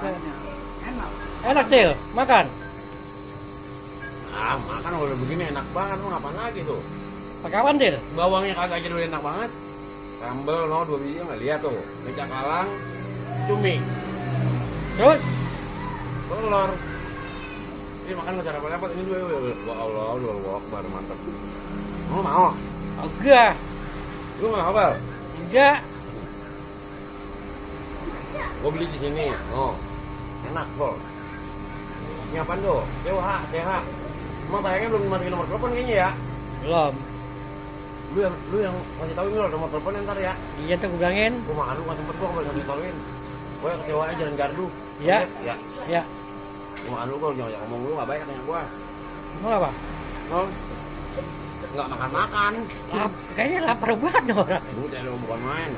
Enak. Enak Cil, makan. Ah, makan udah begini enak banget, mau ngapain lagi tuh? Pakai apaan Cil? Bawangnya kagak aja udah enak banget. Sambel no 2 biji nggak lihat tuh. Mecak kalang, cumi, Terus? telur. Ini makan nggak cara apa-apa. Ini dua, wah Allah, dua baru mantap. Mau mau? Enggak. Lu nggak mau bal? Enggak. Gua beli di sini. Oh, enak bol. Ini apaan tuh? Seha. Emang tayangnya belum masukin nomor telepon kayaknya ya? Belum. Lu yang ngasih tahu ini loh nomor telepon ntar ya. Iya tuh gue bilangin. Gua makan lu nggak sempet gua nggak ngasih tauin. Gua kecewa aja jalan gardu. Iya. Ya. Ya. Gua makan lu kalau jangan ngomong lu nggak baik katanya gua. Mau apa? Oh, nggak makan. Kayaknya lapar banget nih orang. Bukan bukan main.